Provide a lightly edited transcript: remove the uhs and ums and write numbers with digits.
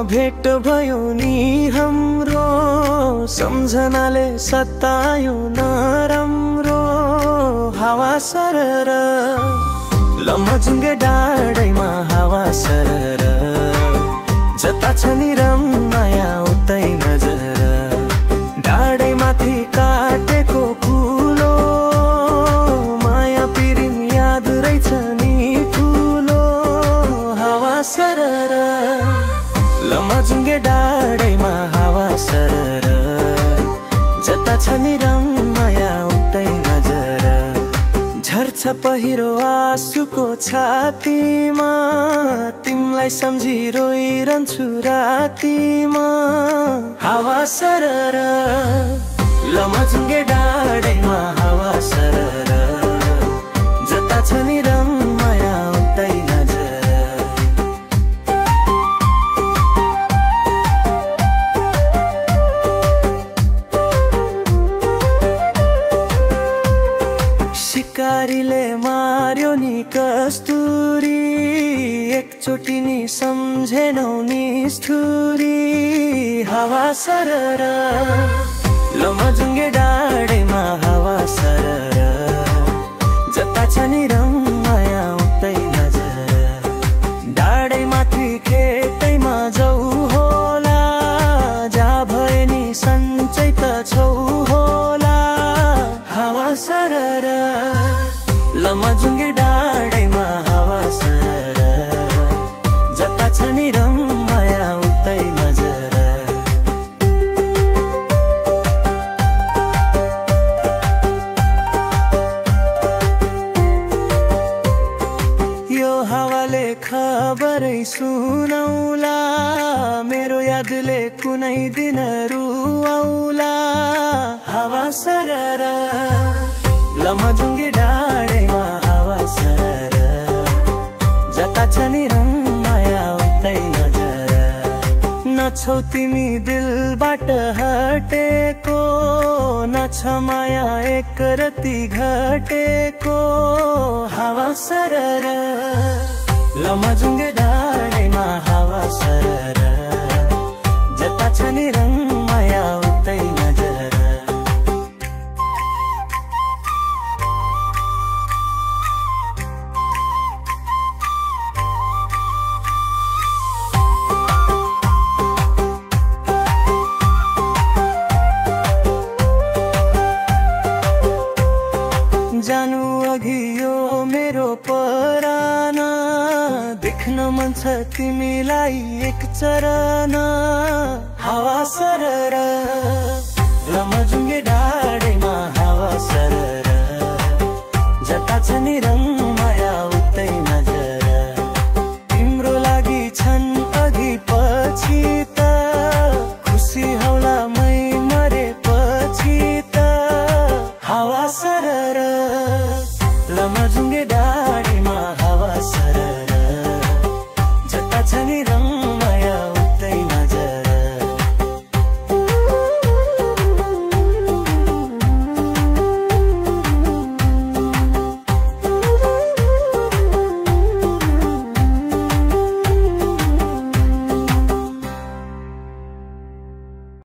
भेट भयो नि हाम्रो, सम्झनाले सतायो नराम्रो। हावा सरर लमजुङ्गे डाँडैमा हावा सरर, जता छ नि रमाया उतै नजर। डाँडै माथि काटेको कुलो, माया पिरिम याद रहेछ नि ठुलो। हावा सरर लमजुङ्गे डाँडैमा हावा सरर, जता छ नि रमाया उतै नजर। झर्छ पहिरो आँसुको छातीमा, तिमलाई सम्झी रोइरहन्छु रातीमा। हावा सरर लमजुङ्गे डाँडैमा हावा सरर, जता छ नि रमाया उतै नजर। शिकारीले मार्यो नि कस्तुरी, एकचोटि नि सम्झेनौ नि स्थुरी। हावा सरर लमजुङ्गे डाँडैमा हावा सरर, जता छ नि रमाया उतै नजर। डाँडै माथि खेतैमा जाऊ होला, जा भए नि सन्चै त छौ होला। हावा सरर लमजुङ्गे डाँडैमा हावा सरर, जता छ नि रमाया उतै नजर। यो हावाले खबरै सुनाउला, मेरो यादले कुनै दिन रुवाउला। हावा सरर लमजुङ्गे डाँडैमा हावा सरर, जता छ नि रमाया उतै नजर। नछौ तिमी दिलबाट हटेको, नछ माया एक रति घटेको। हावा सरर लमजुङ्गे डाँडैमा हावा सरर, जता छ नि रमाया उतै नजर। जानु अघि यो मेरो परान, देख्न मन छ तिमीलाई एक चरण। हावा सरर लमजुङ्गे डाँडैमा हावा सरर, जता छ नि रमाया उतै नजर। तिम्रो लागि छन् अघि पछि त, खुसी होला मै मरेपछि त। हावा सरर लमजुङ्गे डाँडैमा हावा सरर, जता छ नि रमाया